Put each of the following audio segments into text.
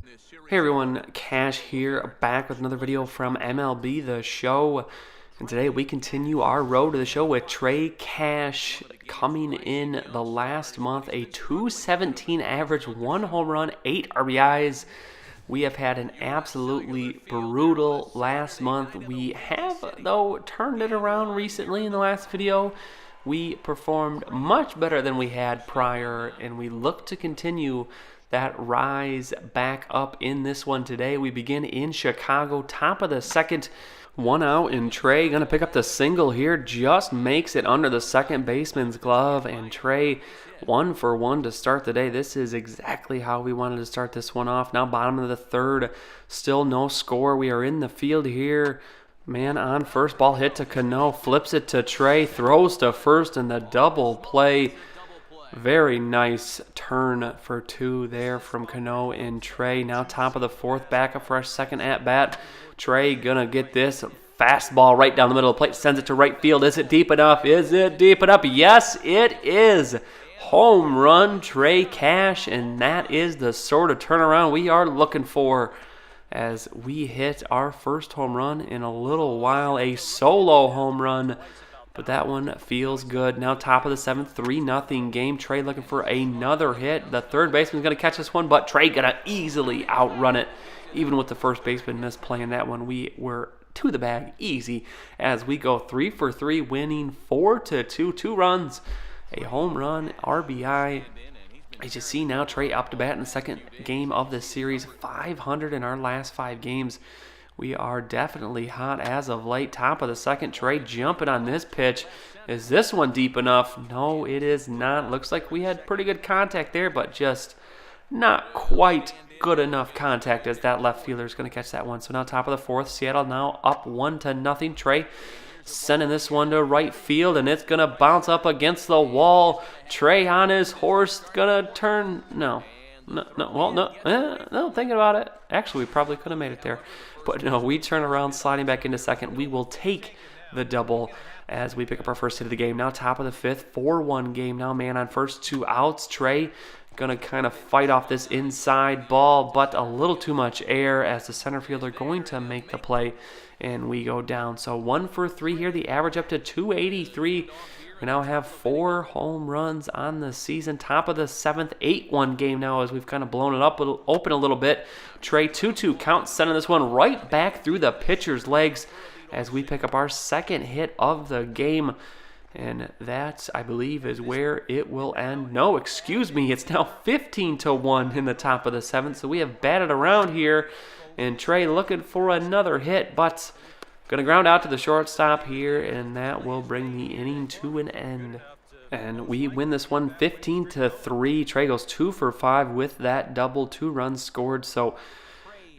Hey everyone, Cash here, back with another video from MLB The Show. And today we continue our road to the show with Trey Cash coming in the last month. A .217 average, 1 home run, 8 RBIs. We have had an absolutely brutal last month. We have, though, turned it around recently in the last video. We performed much better than we had prior, and we look to continue that rise back up in this one today. We begin in Chicago, top of the second, 1 out, and Trey gonna pick up the single here, just makes it under the second baseman's glove, and Trey 1 for 1 to start the day. This is exactly how we wanted to start this one off. Now bottom of the third, still no score. We are in the field here. Man on first, ball hit to Cano, flips it to Trey, throws to first, and the double play. Very nice turn for 2 there from Cano and Trey. Now top of the fourth, back up for our second at-bat. Trey gonna get this fastball right down the middle of the plate, sends it to right field. Is it deep enough? Is it deep enough? Yes, it is. Home run, Trey Cash, and that is the sort of turnaround we are looking for as we hit our first home run in a little while, a solo home run. But that one feels good. Now top of the seventh, 3-0 game. Trey looking for another hit. The third baseman's going to catch this one, but Trey going to easily outrun it. Even with the first baseman misplaying that one, we were to the bag easy as we go 3 for 3, winning 4-2. 2 runs, a home run, RBI. As you see now, Trey up to bat in the second game of the series. 500 in our last 5 games. We are definitely hot as of late. Top of the second, Trey jumping on this pitch. Is this one deep enough? No, it is not. Looks like we had pretty good contact there, but just not quite good enough contact as that left fielder is going to catch that one. So now top of the fourth, Seattle now up 1-0. Trey sending this one to right field, and it's going to bounce up against the wall. Trey on his horse, going to turn. No, thinking about it. Actually, we probably could have made it there. But no, we turn around, sliding back into second. We will take the double as we pick up our first hit of the game. Now top of the fifth, 4-1 game. Now man on first, 2 outs. Trey going to kind of fight off this inside ball, but a little too much air as the center fielder going to make the play, and we go down. So 1 for 3 here, the average up to 283. We now have 4 home runs on the season. Top of the seventh, 8-1 game now as we've kind of blown it up open a little bit. Trey 2-2 count, sending this one right back through the pitcher's legs as we pick up our second hit of the game. And that, I believe, is where it will end. No, excuse me, it's now 15-1 in the top of the seventh. So we have batted around here, and Trey looking for another hit, but going to ground out to the shortstop here, and that will bring the inning to an end. And we win this one 15-3. Trey goes 2 for 5 with that double, 2 runs scored. So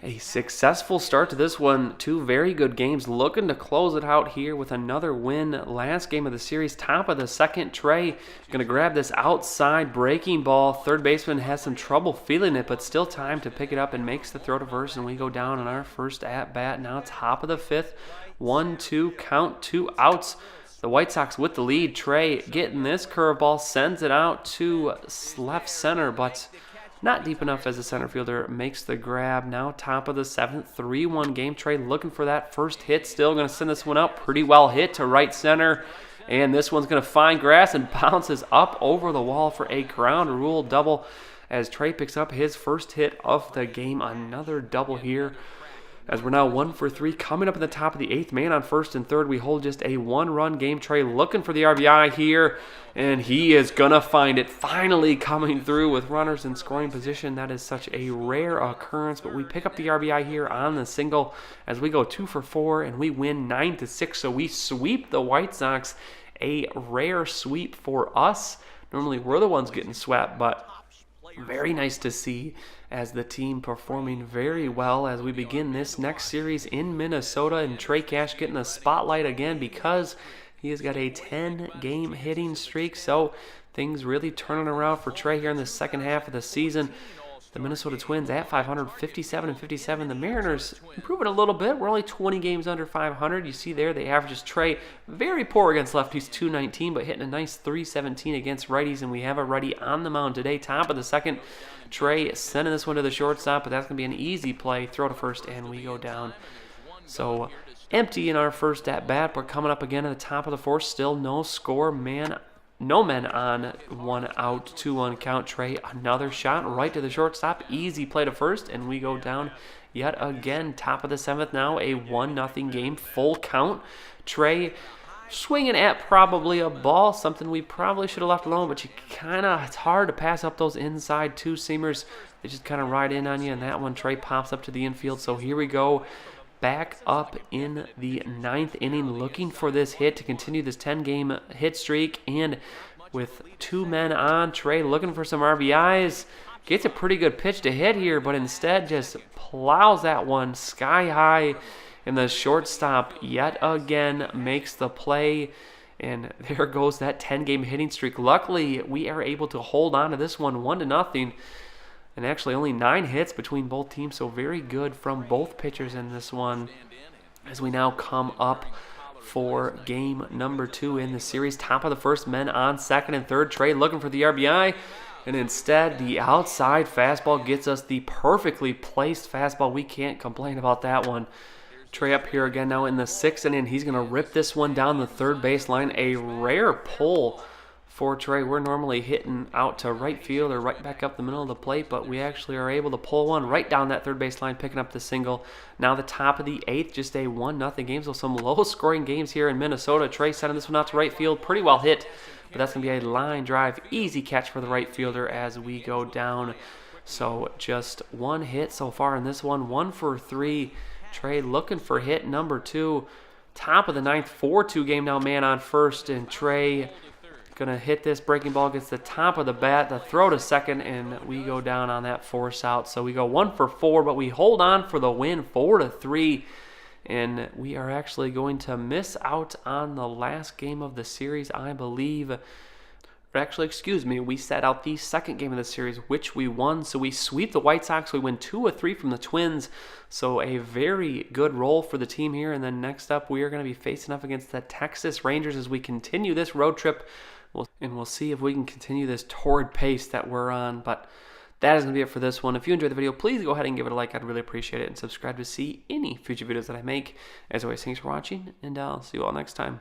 a successful start to this one. 2 very good games. Looking to close it out here with another win. Last game of the series, top of the second. Trey going to grab this outside breaking ball. Third baseman has some trouble feeling it, but still time to pick it up and makes the throw to first, and we go down on our first at-bat. Now top of the fifth, 1-2 count, 2 outs. The White Sox with the lead. Trey getting this curveball, sends it out to left center, but not deep enough as the center fielder makes the grab. Now top of the seventh, 3-1 game. Trey looking for that first hit. Still going to send this one out. Pretty well hit to right center. And this one's going to find grass and bounces up over the wall for a ground rule double as Trey picks up his first hit of the game. Another double here as we're now 1 for 3. Coming up in the top of the eighth, man on first and third. We hold just a 1-run game. Trey looking for the RBI here, and he is going to find it. Finally coming through with runners in scoring position. That is such a rare occurrence, but we pick up the RBI here on the single as we go 2 for 4, and we win 9-6. So we sweep the White Sox. A rare sweep for us. Normally we're the ones getting swept, but very nice to see as the team performing very well as we begin this next series in Minnesota, and Trey Cash getting the spotlight again because he has got a 10-game hitting streak. So things really turning around for Trey here in the second half of the season. The Minnesota Twins at 500, 57 and 57. The Mariners improving a little bit. We're only 20 games under 500. You see there, the averages Trey very poor against lefties, 219, but hitting a nice 317 against righties. And we have a righty on the mound today. Top of the second, Trey sending this one to the shortstop, but that's going to be an easy play. Throw to first, and we go down. So empty in our first at bat. We're coming up again at the top of the fourth. Still no score, man. No men on, 1 out, 2-1 count. Trey, another shot right to the shortstop. Easy play to first, and we go down yet again. Top of the seventh now, a 1-0 game, full count. Trey swinging at probably a ball, something we probably should have left alone, but it's hard to pass up those inside two-seamers. They just kind of ride in on you, and that one, Trey pops up to the infield. So here we go. Back up in the 9th inning, looking for this hit to continue this 10-game hit streak. And with 2 men on, Trey looking for some RBIs. Gets a pretty good pitch to hit here, but instead just plows that one sky high. And the shortstop yet again makes the play. And there goes that 10-game hitting streak. Luckily, we are able to hold on to this one 1-0. And actually only 9 hits between both teams, so very good from both pitchers in this one. As we now come up for game number 2 in the series. Top of the first, men on second and third. Trey looking for the RBI, and instead the outside fastball gets us the perfectly placed fastball. We can't complain about that one. Trey up here again now in the 6th inning. He's going to rip this one down the third baseline. A rare pull for Trey. We're normally hitting out to right field or right back up the middle of the plate, but we actually are able to pull one right down that third baseline, picking up the single. Now the top of the 8th, just a 1-0 game, so some low-scoring games here in Minnesota. Trey sending this one out to right field, pretty well hit, but that's going to be a line drive, easy catch for the right fielder as we go down. So just 1 hit so far in this one, 1 for 3. Trey looking for hit number 2. Top of the 9th, 4-2 game now, man on first, and Trey going to hit this breaking ball, gets the top of the bat, the throw to second, and we go down on that force out. So we go 1 for 4, but we hold on for the win, 4-3. And we are actually going to miss out on the last game of the series, I believe. Actually, excuse me, we sat out the second game of the series, which we won. So we sweep the White Sox. We win 2-3 from the Twins. So a very good roll for the team here. And then next up, we are going to be facing up against the Texas Rangers as we continue this road trip. And we'll see if we can continue this torrid pace that we're on. But that is going to be it for this one. If you enjoyed the video, please go ahead and give it a like. I'd really appreciate it. And subscribe to see any future videos that I make. As always, thanks for watching, and I'll see you all next time.